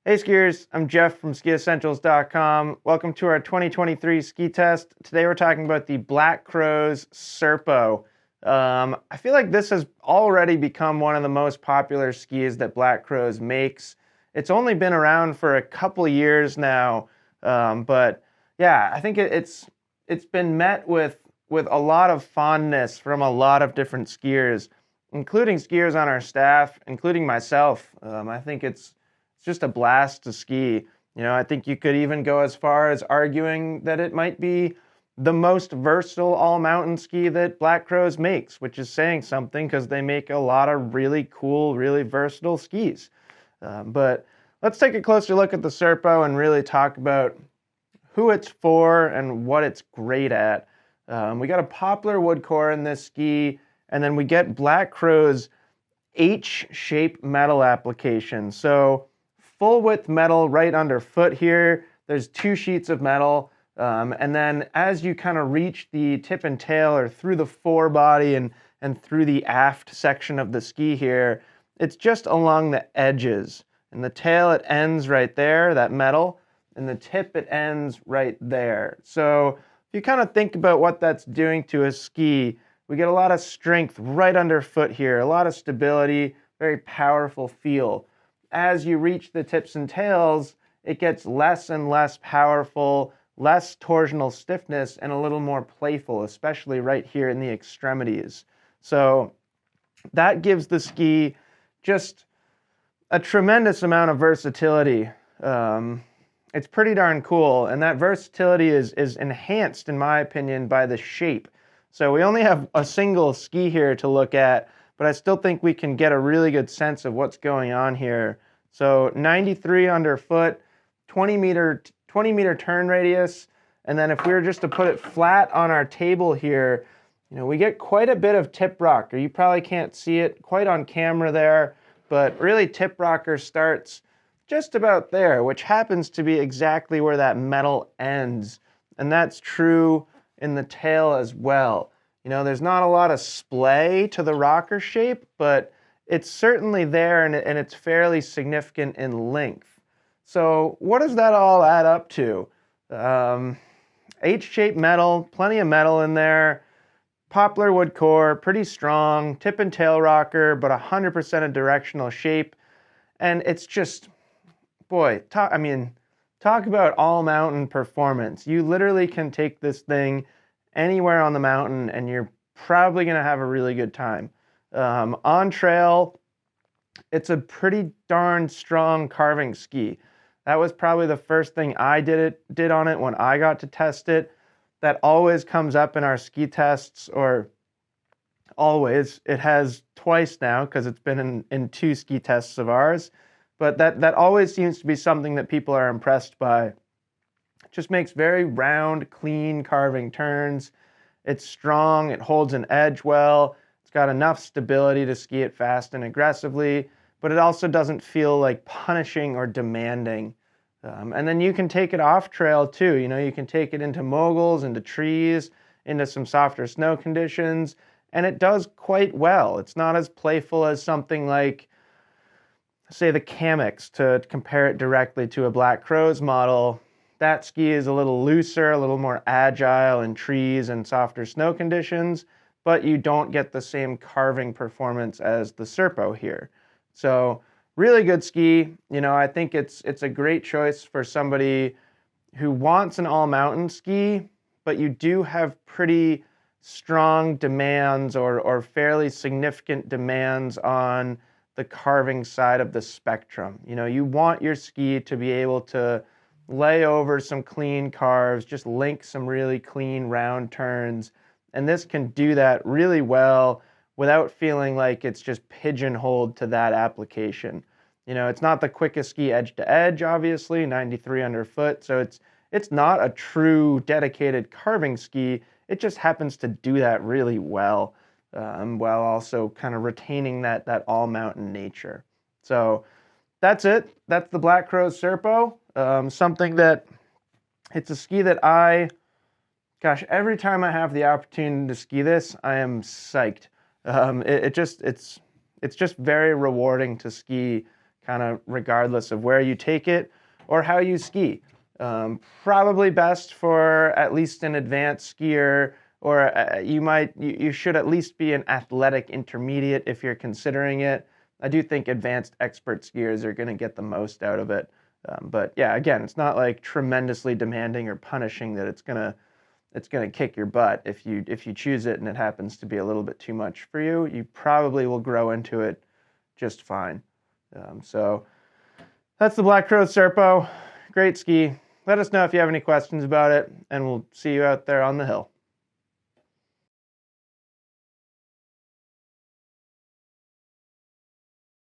Hey skiers, I'm Jeff from skiessentials.com. Welcome to our 2023 ski test. Today we're talking about the Black Crow's Serpo. I feel like this has already become one of the most popular skis that Black Crow's makes. It's only been around for a couple years now, but yeah, I think it's been met with a lot of fondness from a lot of different skiers, including skiers on our staff, including myself. I think it's just a blast to ski. I think you could even go as far as arguing that it might be the most versatile all-mountain ski that Black Crow's makes, which is saying something because they make a lot of really cool, really versatile skis. But let's take a closer look at the Serpo and really talk about who it's for and what it's great at. We got a poplar wood core in this ski, and then we get Black Crow's H-shaped metal application. So full width metal right underfoot here. There's 2 sheets of metal. And then as you kind of reach the tip and tail or through the forebody and through the aft section of the ski here, it's just along the edges. And the tail, it ends right there, that metal. And the tip, it ends right there. So if you kind of think about what that's doing to a ski, we get a lot of strength right underfoot here, a lot of stability, very powerful feel. As you reach the tips and tails, it gets less and less powerful, less torsional stiffness, and a little more playful, especially right here in the extremities. So that gives the ski just a tremendous amount of versatility. It's pretty darn cool, and that versatility is enhanced, in my opinion, by the shape. So we only have a single ski here to look at, but I still think we can get a really good sense of what's going on here. So 93 underfoot, 20 meter turn radius, and then if we were just to put it flat on our table here, we get quite a bit of tip rocker. You probably can't see it quite on camera there, but really tip rocker starts just about there, which happens to be exactly where that metal ends. And that's true in the tail as well. There's not a lot of splay to the rocker shape, but it's certainly there, and it's fairly significant in length. So what does that all add up to? H-shaped metal, plenty of metal in there, poplar wood core, pretty strong, tip and tail rocker, but 100% of directional shape. And it's just, boy, talk about all-mountain performance. You literally can take this thing anywhere on the mountain, and you're probably going to have a really good time. On trail, it's a pretty darn strong carving ski. That was probably the first thing I did on it when I got to test it. That always comes up in our ski tests, or always. It has twice now because it's been in 2 ski tests of ours. But that always seems to be something that people are impressed by. It just makes very round, clean carving turns. It's strong, it holds an edge well, it's got enough stability to ski it fast and aggressively, but it also doesn't feel like punishing or demanding. And then you can take it off trail too. You can take it into moguls, into trees, into some softer snow conditions, and it does quite well. It's not as playful as something like, say, the Kamix, to compare it directly to a Black Crow's model. That ski is a little looser, a little more agile in trees and softer snow conditions, but you don't get the same carving performance as the Serpo here. So really good ski. I think it's a great choice for somebody who wants an all-mountain ski, but you do have pretty strong demands or fairly significant demands on the carving side of the spectrum. You want your ski to be able to lay over some clean carves, just link some really clean round turns, and this can do that really well without feeling like it's just pigeonholed to that application. It's not the quickest ski edge to edge, obviously, 93 underfoot, so it's not a true dedicated carving ski. It just happens to do that really well, while also kind of retaining that all-mountain nature. So that's it. That's the Black Crow's Serpo. Something that, it's a ski that every time I have the opportunity to ski this, I am psyched. It's just very rewarding to ski kind of regardless of where you take it or how you ski. Probably best for at least an advanced skier, or you should at least be an athletic intermediate if you're considering it. I do think advanced expert skiers are going to get the most out of it. But yeah, again, it's not like tremendously demanding or punishing that it's gonna kick your butt if you choose it and it happens to be a little bit too much for you. You probably will grow into it just fine. So that's the Black Crow Serpo. Great ski. Let us know if you have any questions about it, and we'll see you out there on the hill.